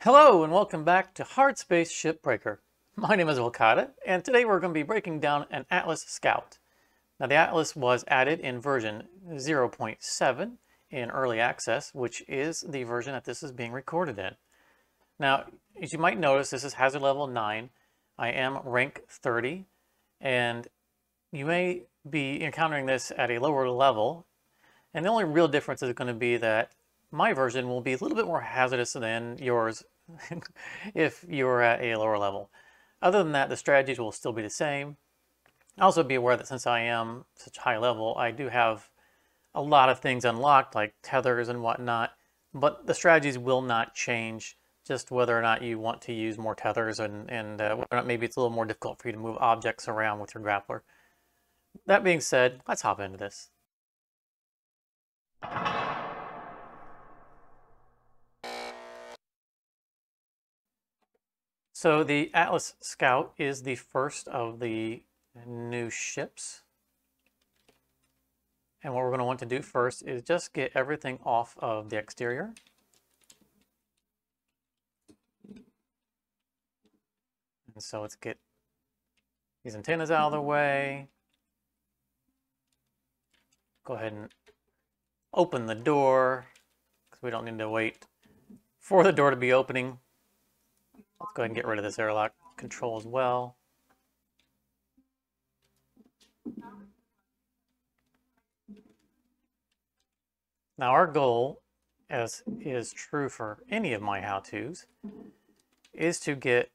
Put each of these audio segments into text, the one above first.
Hello and welcome back to Hardspace Shipbreaker. My name is Wilkada, and today we're going to be breaking down an Atlas Scout. Now the Atlas was added in version 0.7 in early access, which is the version that this is being recorded in. Now, as you might notice, this is hazard level 9. I am rank 30, and you may be encountering this at a lower level, and the only real difference is going to be that my version will be a little bit more hazardous than yours if you're at a lower level. Other than that, the strategies will still be the same. Also be aware that since I am such high level, I do have a lot of things unlocked like tethers and whatnot, but the strategies will not change, just whether or not you want to use more tethers and whether or not maybe it's a little more difficult for you to move objects around with your grappler. That being said, let's hop into this. So the Atlas Scout is the first of the new ships. And what we're going to want to do first is just get everything off of the exterior. And so let's get these antennas out of the way. Go ahead and open the door, because we don't need to wait for the door to be opening. Let's go ahead and get rid of this airlock control as well. Now our goal, as is true for any of my how-tos, is to get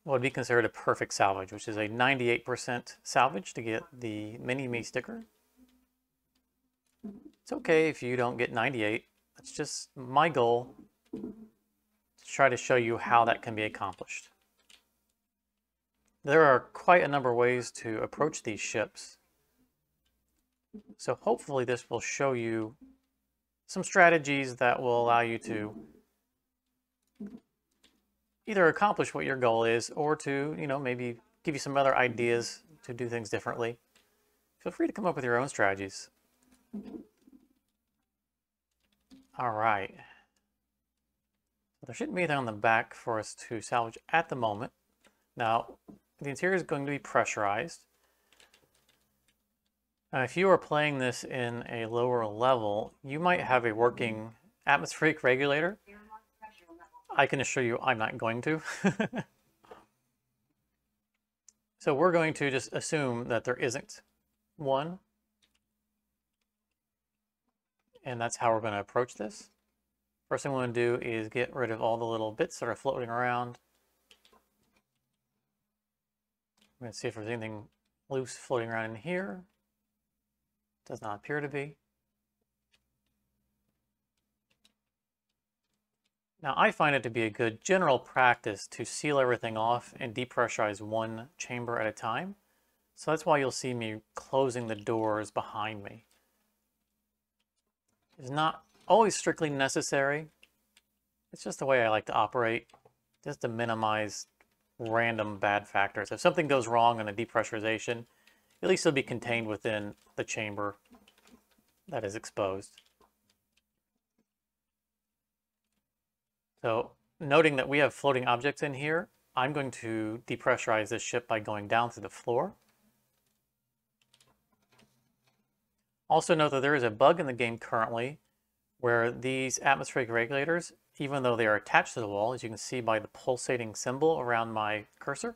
what would be considered a perfect salvage, which is a 98% salvage to get the mini-me sticker. It's okay if you don't get 98. That's just my goal, to try to show you how that can be accomplished. There are quite a number of ways to approach these ships, so hopefully this will show you some strategies that will allow you to either accomplish what your goal is or to, maybe give you some other ideas to do things differently. Feel free to come up with your own strategies. All right. There shouldn't be anything on the back for us to salvage at the moment. Now, the interior is going to be pressurized. If you are playing this in a lower level, you might have a working atmospheric regulator. I can assure you I'm not going to. So we're going to just assume that there isn't one. And that's how we're going to approach this. First thing we want to do is get rid of all the little bits that are floating around. I'm going to see if there's anything loose floating around in here. Does not appear to be. Now I find it to be a good general practice to seal everything off and depressurize one chamber at a time. So that's why you'll see me closing the doors behind me. It's not always strictly necessary. It's just the way I like to operate, just to minimize random bad factors. If something goes wrong in a depressurization, at least it'll be contained within the chamber that is exposed. So, noting that we have floating objects in here, I'm going to depressurize this ship by going down through the floor. Also note that there is a bug in the game currently where these atmospheric regulators, even though they are attached to the wall, as you can see by the pulsating symbol around my cursor,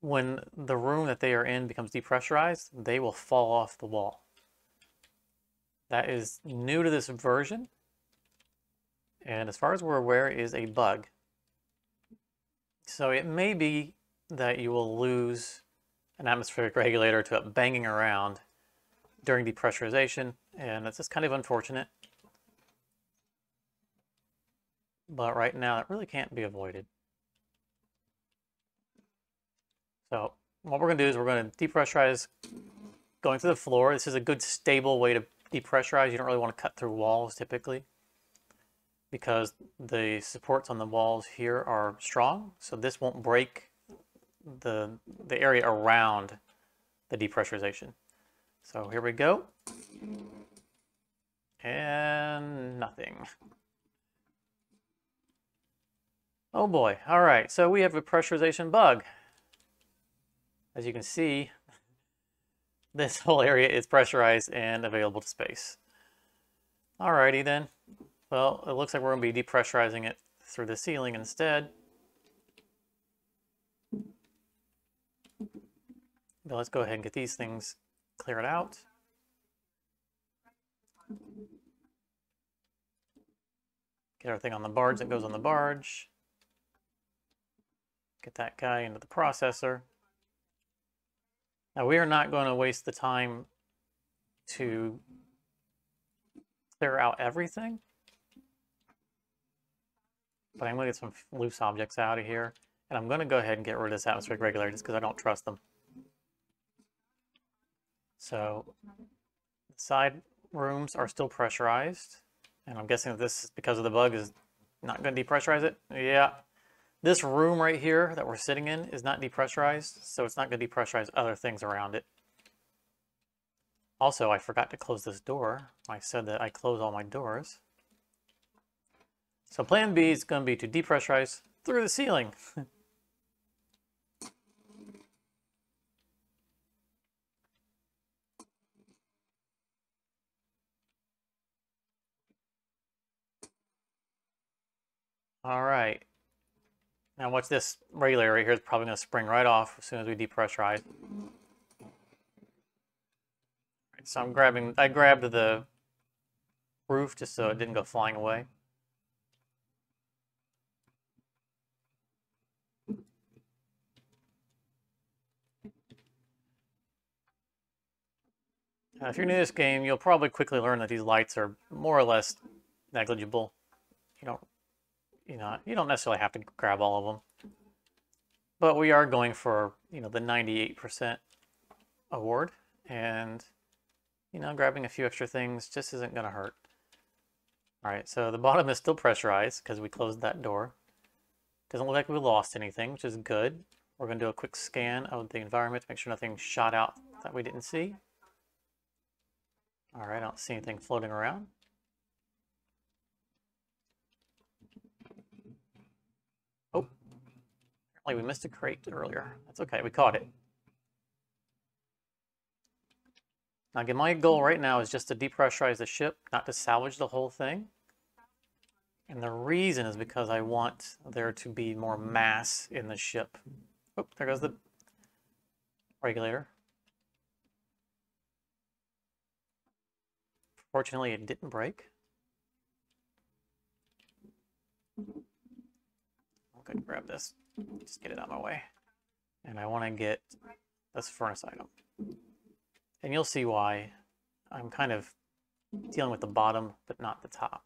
when the room that they are in becomes depressurized, they will fall off the wall. That is new to this version, and as far as we're aware, is a bug. So it may be that you will lose an atmospheric regulator to it banging around during depressurization, and that's just kind of unfortunate. But right now, it really can't be avoided. So what we're going to do is we're going to depressurize going through the floor. This is a good stable way to depressurize. You don't really want to cut through walls typically, because the supports on the walls here are strong, so this won't break the area around the depressurization. So here we go. And nothing. Oh boy. All right, so we have a pressurization bug. As you can see, this whole area is pressurized and available to space. Alrighty then. Well, it looks like we're going to be depressurizing it through the ceiling instead. But let's go ahead and get these things cleared out. Get everything on the barge that goes on the barge. Get that guy into the processor. Now we are not going to waste the time to clear out everything. But I'm going to get some loose objects out of here. And I'm going to go ahead and get rid of this atmospheric regulator just because I don't trust them. So the side rooms are still pressurized. And I'm guessing that this, because of the bug, is not going to depressurize it. Yeah. This room right here that we're sitting in is not depressurized, so it's not going to depressurize other things around it. Also, I forgot to close this door. I said that I close all my doors. So plan B is going to be to depressurize through the ceiling. All right. Now watch this regulator right here is probably going to spring right off as soon as we depressurize. Right, so I grabbed the roof just so it didn't go flying away. If you're new to this game, you'll probably quickly learn that these lights are more or less negligible. You don't necessarily have to grab all of them. But we are going for, the 98% award, and, grabbing a few extra things just isn't going to hurt. All right, so the bottom is still pressurized because we closed that door. Doesn't look like we lost anything, which is good. We're going to do a quick scan of the environment to make sure nothing shot out that we didn't see. All right, I don't see anything floating around. Oh, apparently we missed a crate earlier. That's okay, we caught it. Now again, my goal right now is just to depressurize the ship, not to salvage the whole thing. And the reason is because I want there to be more mass in the ship. Oh, there goes the regulator. Fortunately, it didn't break. I'm going to grab this, just get it out of my way. And I want to get this furnace item. And you'll see why I'm kind of dealing with the bottom, but not the top.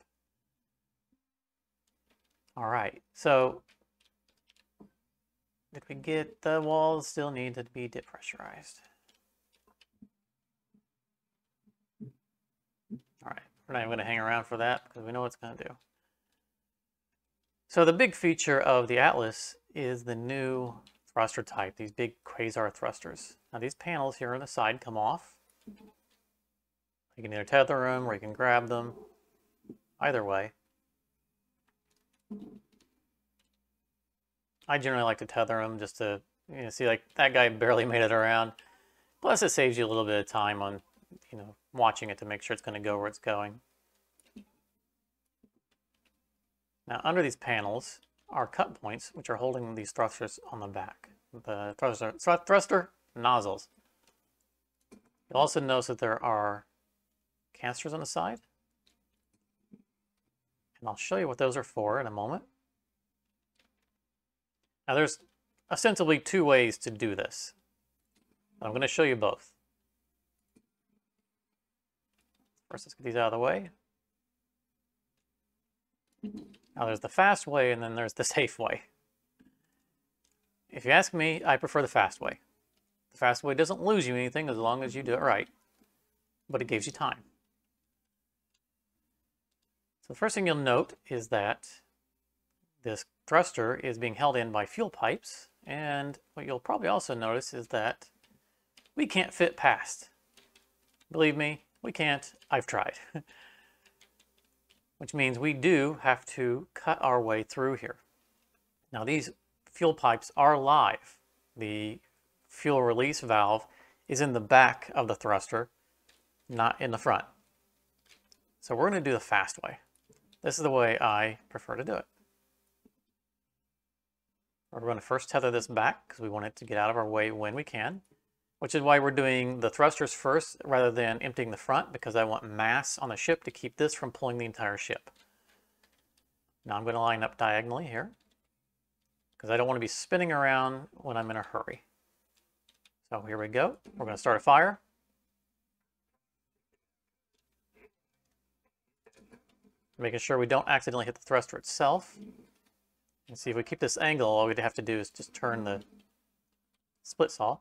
All right, so did we get the walls still need to be depressurized? All right, we're not even going to hang around for that because we know what it's going to do. So the big feature of the Atlas is the new thruster type, these big quasar thrusters. Now these panels here on the side come off. You can either tether them or you can grab them. Either way. I generally like to tether them just to see, like, that guy barely made it around. Plus it saves you a little bit of time on watching it to make sure it's going to go where it's going. Now under these panels are cut points which are holding these thrusters on the back. The thruster nozzles. You'll also notice that there are canisters on the side. And I'll show you what those are for in a moment. Now there's ostensibly two ways to do this. I'm going to show you both. First, let's get these out of the way. Now there's the fast way and then there's the safe way. If you ask me, I prefer the fast way. The fast way doesn't lose you anything as long as you do it right, but it gives you time. So the first thing you'll note is that this thruster is being held in by fuel pipes, and what you'll probably also notice is that we can't fit past. Believe me, we can't. I've tried. Which means we do have to cut our way through here. Now these fuel pipes are live. The fuel release valve is in the back of the thruster, not in the front. So we're going to do the fast way. This is the way I prefer to do it. We're going to first tether this back because we want it to get out of our way when we can, which is why we're doing the thrusters first rather than emptying the front, because I want mass on the ship to keep this from pulling the entire ship. Now I'm going to line up diagonally here because I don't want to be spinning around when I'm in a hurry. So here we go. We're going to start a fire. Making sure we don't accidentally hit the thruster itself. And see, if we keep this angle, all we'd have to do is just turn the split saw.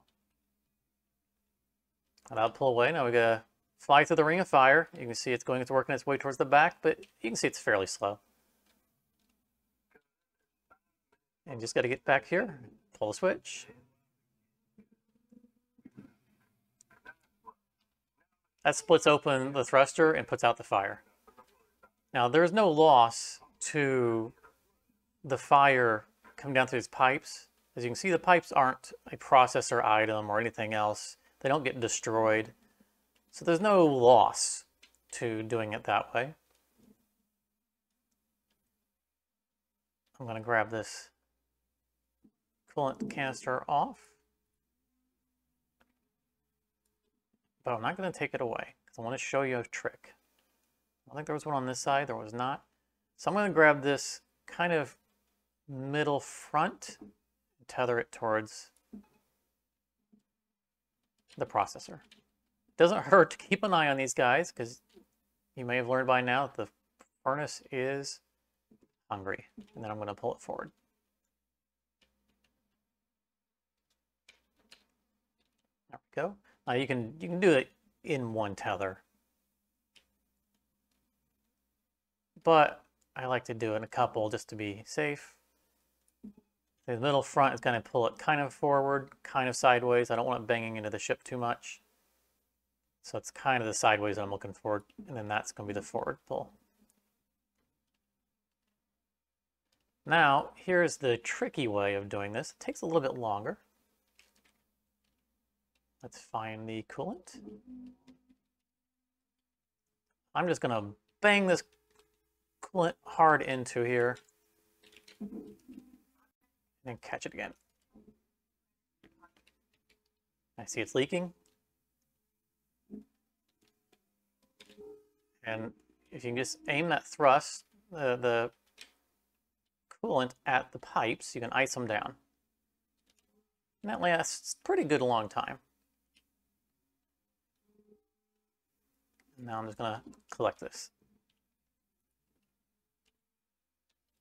And that'll pull away. Now we're going to fly through the ring of fire. You can see it's working its way towards the back, but you can see it's fairly slow. And just got to get back here, pull the switch. That splits open the thruster and puts out the fire. Now there's no loss to the fire coming down through these pipes. As you can see, the pipes aren't a processor item or anything else. They don't get destroyed. So there's no loss to doing it that way. I'm going to grab this coolant canister off. But I'm not going to take it away because I want to show you a trick. I think there was one on this side, there was not. So I'm going to grab this kind of middle front and tether it towards the processor. It doesn't hurt to keep an eye on these guys because you may have learned by now that the furnace is hungry. And then I'm going to pull it forward. There we go. Now you can do it in one tether, but I like to do it in a couple just to be safe. The middle front is going to pull it kind of forward, kind of sideways. I don't want it banging into the ship too much. So it's kind of the sideways I'm looking for, and then that's going to be the forward pull. Now, here's the tricky way of doing this. It takes a little bit longer. Let's find the coolant. I'm just going to bang this coolant hard into here and catch it again. I see it's leaking. And if you can just aim that thrust, the coolant at the pipes, you can ice them down. And that lasts pretty good a long time. Now I'm just going to collect this.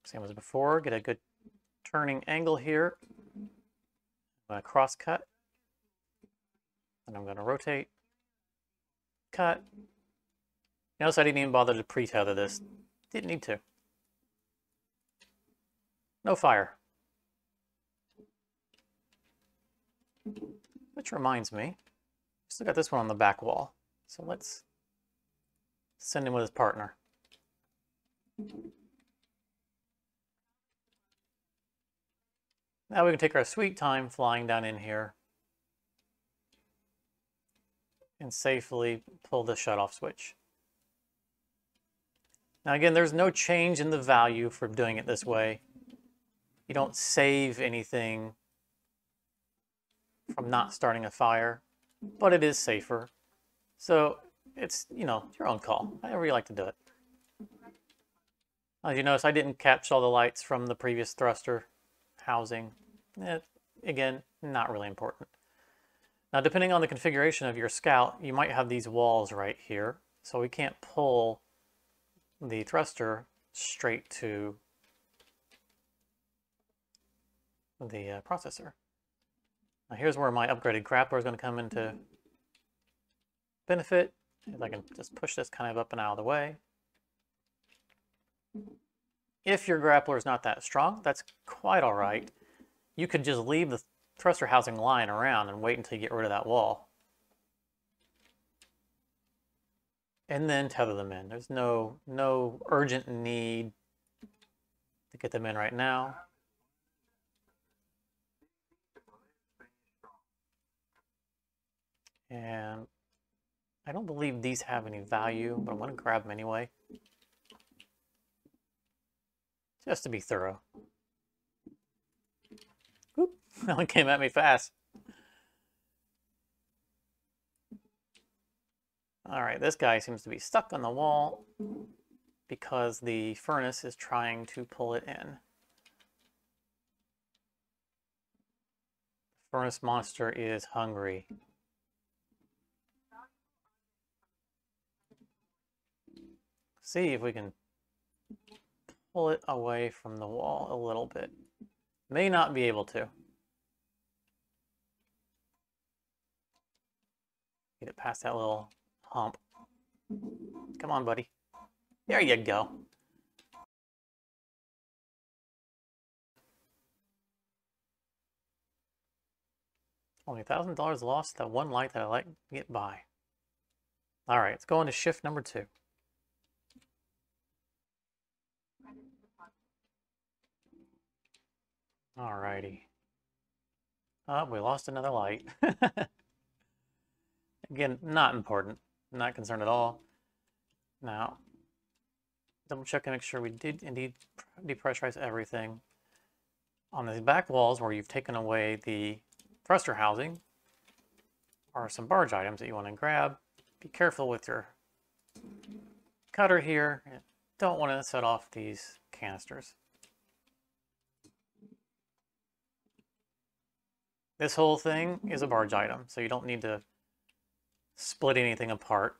Same as before, get a good turning angle here. I'm going to cross cut. And I'm going to rotate, cut. Notice I didn't even bother to pre-tether this. Didn't need to. No fire. Which reminds me, still got this one on the back wall. So let's send him with his partner. Now we can take our sweet time flying down in here and safely pull the shut-off switch. Now again, there's no change in the value for doing it this way. You don't save anything from not starting a fire, but it is safer. So it's, you know, your own call, however you like to do it. As you notice, I didn't catch all the lights from the previous thruster housing. Again, not really important. Now, depending on the configuration of your Scout, you might have these walls right here, so we can't pull the thruster straight to the processor. Now, here's where my upgraded grappler is going to come into benefit. If I can just push this kind of up and out of the way. If your grappler is not that strong, that's quite all right. You could just leave the thruster housing lying around and wait until you get rid of that wall. And then tether them in. There's no urgent need to get them in right now. And I don't believe these have any value, but I'm going to grab them anyway. Just to be thorough. Oop, that one came at me fast. All right, this guy seems to be stuck on the wall because the furnace is trying to pull it in. The furnace monster is hungry. See if we can pull it away from the wall a little bit. May not be able to. Get it past that little hump. Come on, buddy. There you go. Only $1,000 lost. That one light that I like to get by. All right, let's go into shift number 2. All righty. Oh, we lost another light. Again, not important. Not concerned at all. Now, double check and make sure we did indeed depressurize everything. On these back walls where you've taken away the thruster housing are some barge items that you want to grab. Be careful with your cutter here. You don't want to set off these canisters. This whole thing is a barge item, so you don't need to split anything apart.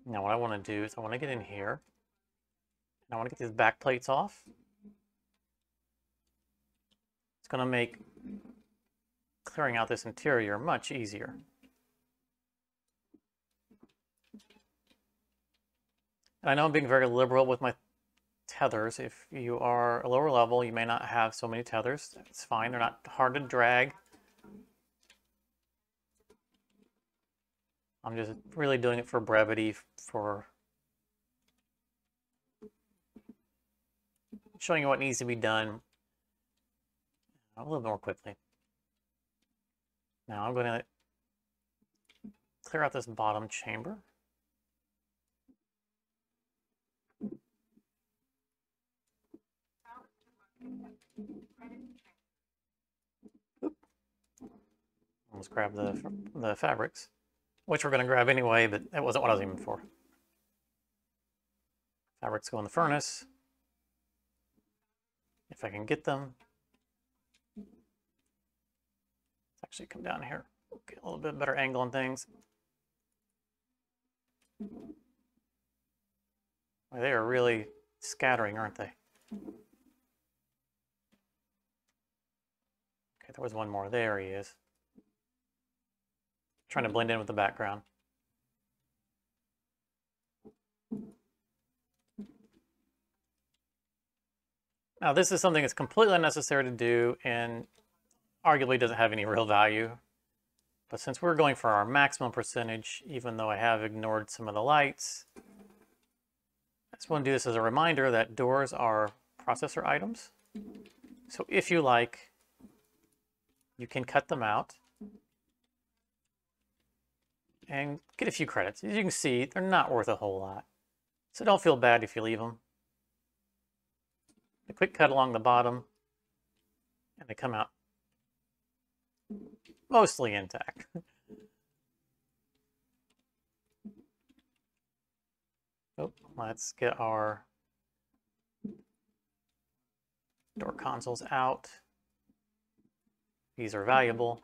Now what I want to do is I want to get in here, and I want to get these back plates off. It's going to make clearing out this interior much easier. And I know I'm being very liberal with my tethers. If you are a lower level, you may not have so many tethers. It's fine. They're not hard to drag. I'm just really doing it for brevity, for showing you what needs to be done a little more quickly. Now I'm going to clear out this bottom chamber. Oop. Almost grab the fabrics, which we're going to grab anyway, but that wasn't what I was aiming for. Fabrics go in the furnace. If I can get them. Let's actually come down here. Get a little bit better angle on things. Well, they are really scattering, aren't they? Okay, there was one more. There he is. Trying to blend in with the background. Now this is something that's completely unnecessary to do and arguably doesn't have any real value. But since we're going for our maximum percentage, even though I have ignored some of the lights, I just want to do this as a reminder that doors are processor items. So if you like, you can cut them out and get a few credits. As you can see, they're not worth a whole lot. So don't feel bad if you leave them. A quick cut along the bottom, and they come out mostly intact. Oh, let's get our door consoles out. These are valuable.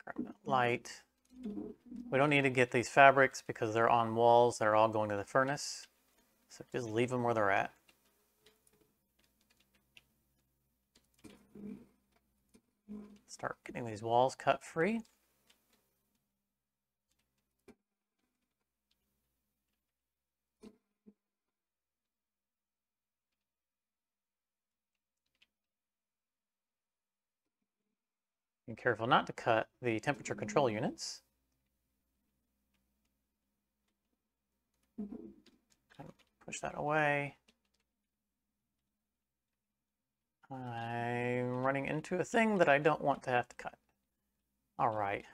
Grab that light. We don't need to get these fabrics because they're on walls. They're all going to the furnace. So just leave them where they're at. Start getting these walls cut free. Be careful not to cut the temperature control units. Kind of push that away. I'm running into a thing that I don't want to have to cut. All right.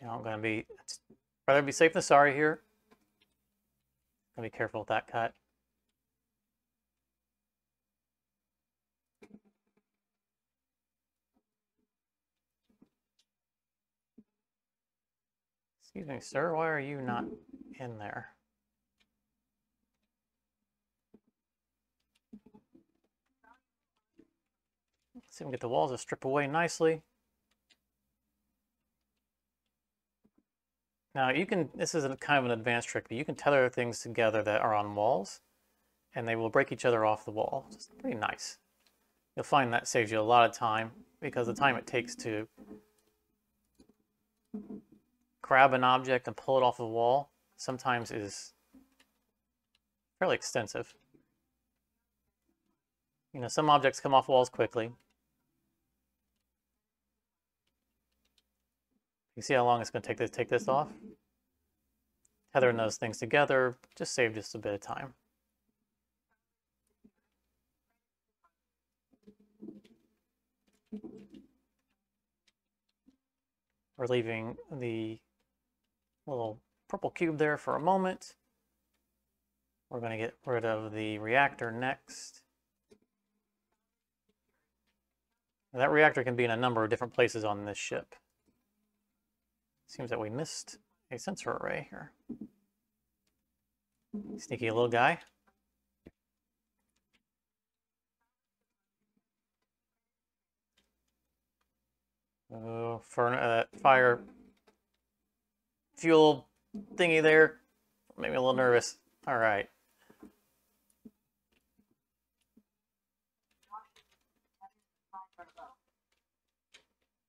You know, I'm going to be, rather be safe than sorry here. Gonna be careful with that cut. Excuse me, sir, why are you not in there? Let's see if we can get the walls to strip away nicely. Now you can, this is kind of an advanced trick, but you can tether things together that are on walls and they will break each other off the wall. It's pretty nice. You'll find that saves you a lot of time because the time it takes to grab an object and pull it off the wall sometimes is fairly extensive. You know, some objects come off walls quickly. You see how long it's going to take this off? Tethering those things together just saved just a bit of time. We're leaving the little purple cube there for a moment. We're going to get rid of the reactor next. Now, that reactor can be in a number of different places on this ship. Seems that we missed a sensor array here. Sneaky little guy. Oh, fire fuel thingy there made me a little nervous. All right.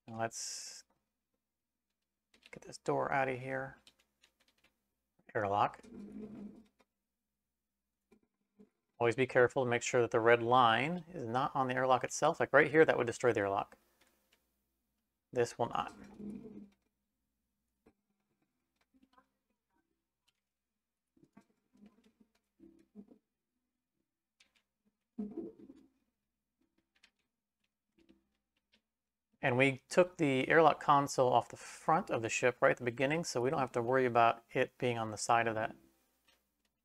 Let's get this door out of here. Airlock. Always be careful to make sure that the red line is not on the airlock itself. Like right here, that would destroy the airlock. This will not. And we took the airlock console off the front of the ship right at the beginning, so we don't have to worry about it being on the side of that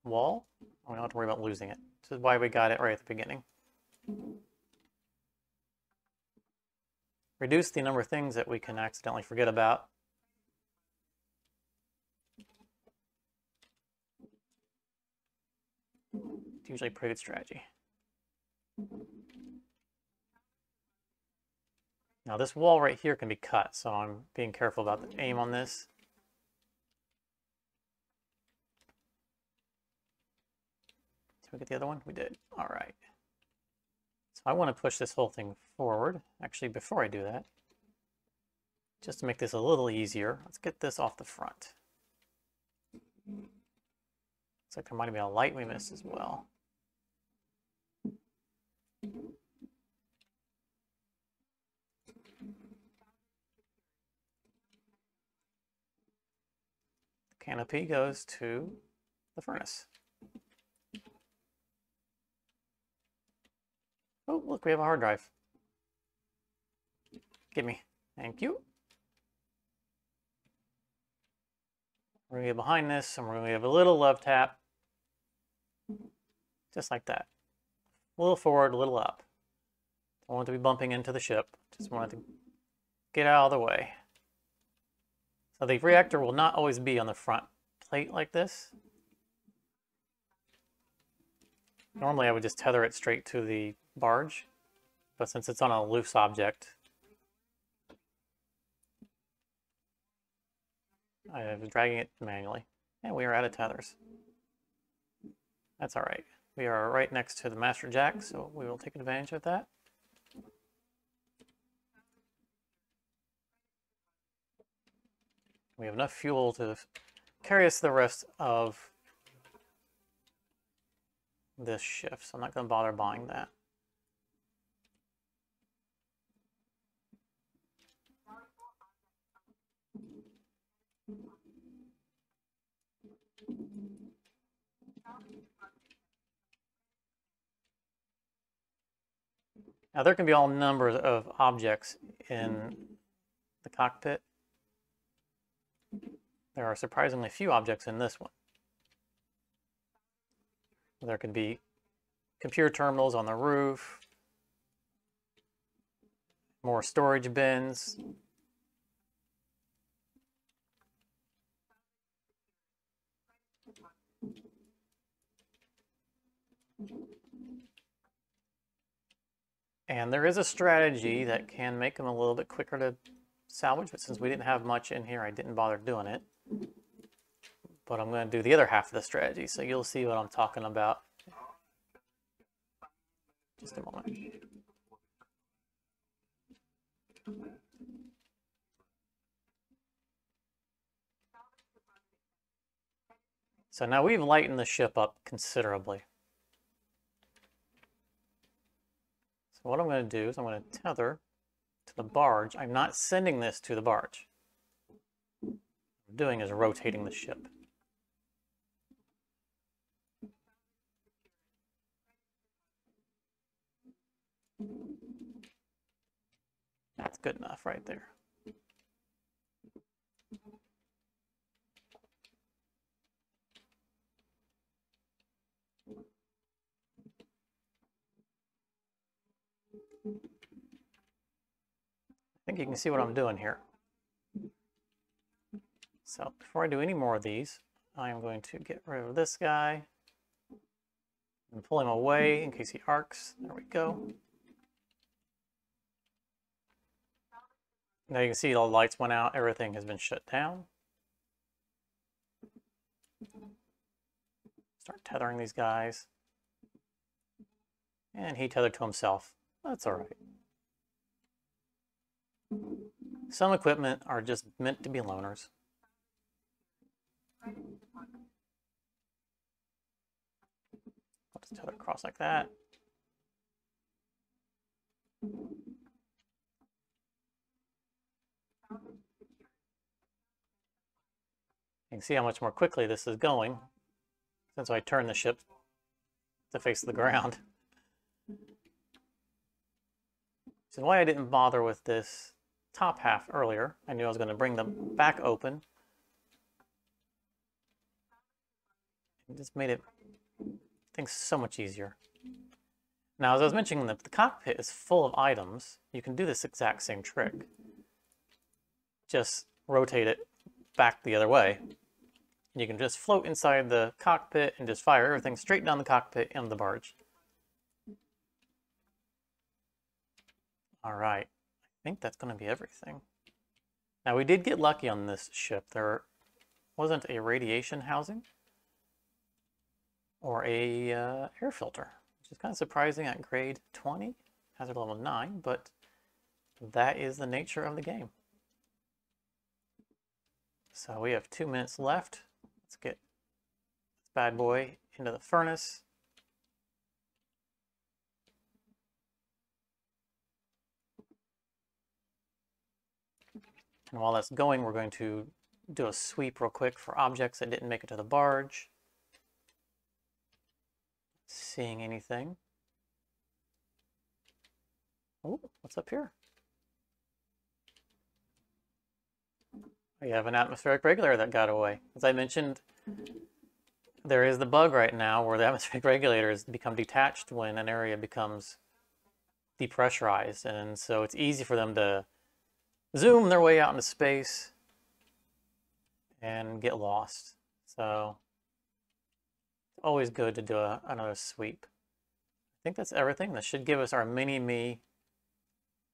wall. We don't have to worry about losing it. This is why we got it right at the beginning. Reduce the number of things that we can accidentally forget about. It's usually a pretty good strategy. Now this wall right here can be cut, so I'm being careful about the aim on this. Did we get the other one? We did. All right. So I want to push this whole thing forward. Actually, before I do that, just to make this a little easier, let's get this off the front. Looks like there might have been a light we missed as well. Canopy goes to the furnace. Oh, look, we have a hard drive. Give me. Thank you. We're going to get behind this, and we're going to give a little love tap. Just like that. A little forward, a little up. Don't want it to be bumping into the ship. Just want it to get out of the way. So the reactor will not always be on the front plate like this. Normally I would just tether it straight to the barge, but since it's on a loose object, I was dragging it manually. And we are out of tethers. That's all right. We are right next to the master jack, so we will take advantage of that. We have enough fuel to carry us the rest of this shift, so I'm not going to bother buying that. Now there can be all numbers of objects in the cockpit. There are surprisingly few objects in this one. There could be computer terminals on the roof, more storage bins. And there is a strategy that can make them a little bit quicker to salvage, but since we didn't have much in here, I didn't bother doing it. But I'm going to do the other half of the strategy, so you'll see what I'm talking about. Just a moment. So now we've lightened the ship up considerably. So what I'm going to do is I'm going to tether to the barge. I'm not sending this to the barge. What I'm doing is rotating the ship. That's good enough right there. I think you can see what I'm doing here. So before I do any more of these, I am going to get rid of this guy and pull him away in case he arcs. There we go. Now you can see all the lights went out, everything has been shut down. Start tethering these guys. And he tethered to himself. That's all right. Some equipment are just meant to be loners. I'll just tether across like that. You can see how much more quickly this is going since I turned the ship to face the ground. Which is why I didn't bother with this top half earlier. I knew I was going to bring the back open. It just made it things so much easier. Now, as I was mentioning, the cockpit is full of items. You can do this exact same trick. Just rotate it back the other way. You can just float inside the cockpit and just fire everything straight down the cockpit into the barge. All right, I think that's going to be everything. Now, we did get lucky on this ship. There wasn't a radiation housing or a air filter, which is kind of surprising at grade 20, hazard level 9, but that is the nature of the game. So we have 2 minutes left. Let's get this bad boy into the furnace. And while that's going, we're going to do a sweep real quick for objects that didn't make it to the barge. Seeing anything? Oh, what's up here? We have an atmospheric regulator that got away. As I mentioned, there is the bug right now where the atmospheric regulators become detached when an area becomes depressurized. And so it's easy for them to zoom their way out into space and get lost. So it's always good to do another sweep. I think that's everything. That should give us our mini-me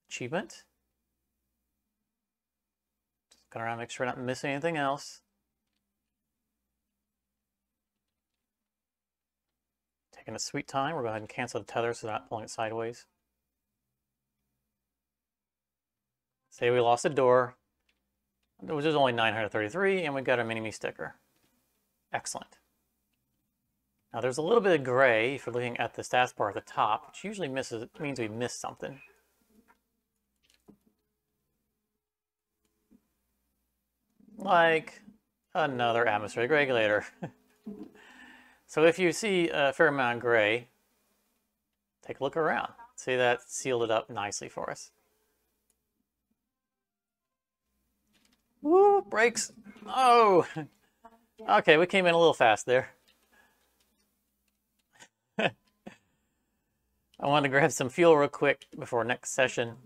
achievement. Just going around, make sure we're not missing anything else. Taking a sweet time. We'll go ahead and cancel the tether so they're not pulling it sideways. Say we lost a door, which is only 933, and we got a mini-me sticker. Excellent. Now there's a little bit of gray if you're looking at the stats bar at the top, which usually means we missed something. Like another atmospheric regulator. So if you see a fair amount of gray, take a look around. See, that sealed it up nicely for us. Woo, brakes. Oh, okay, we came in a little fast there. I wanted to grab some fuel real quick before next session.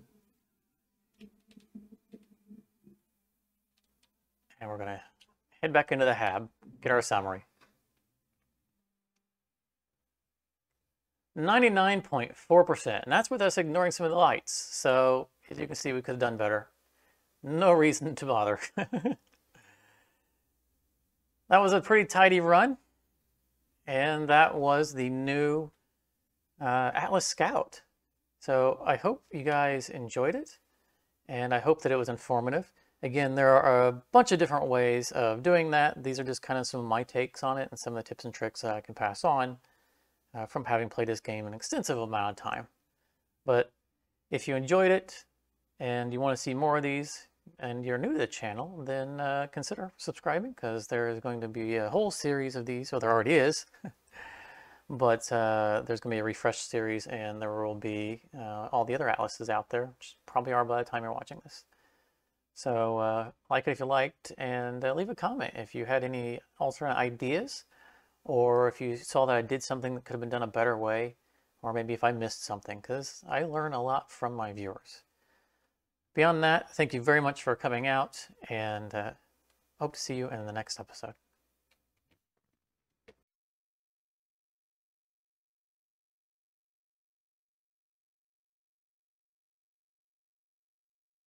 And we're gonna head back into the hab, get our summary. 99.4%, and that's with us ignoring some of the lights. So as you can see, we could have done better. No reason to bother. That was a pretty tidy run, and that was the new Atlas Scout. So I hope you guys enjoyed it, and I hope that it was informative. Again, there are a bunch of different ways of doing that. These are just kind of some of my takes on it and some of the tips and tricks that I can pass on from having played this game an extensive amount of time. But if you enjoyed it and you want to see more of these and you're new to the channel, then consider subscribing, because there is going to be a whole series of these. Well, there already is. But there's going to be a refresh series, and there will be all the other atlases out there, which probably are by the time you're watching this. So like it if you liked, and leave a comment if you had any alternate ideas, or if you saw that I did something that could have been done a better way, or maybe if I missed something, because I learn a lot from my viewers. Beyond that, thank you very much for coming out, and hope to see you in the next episode.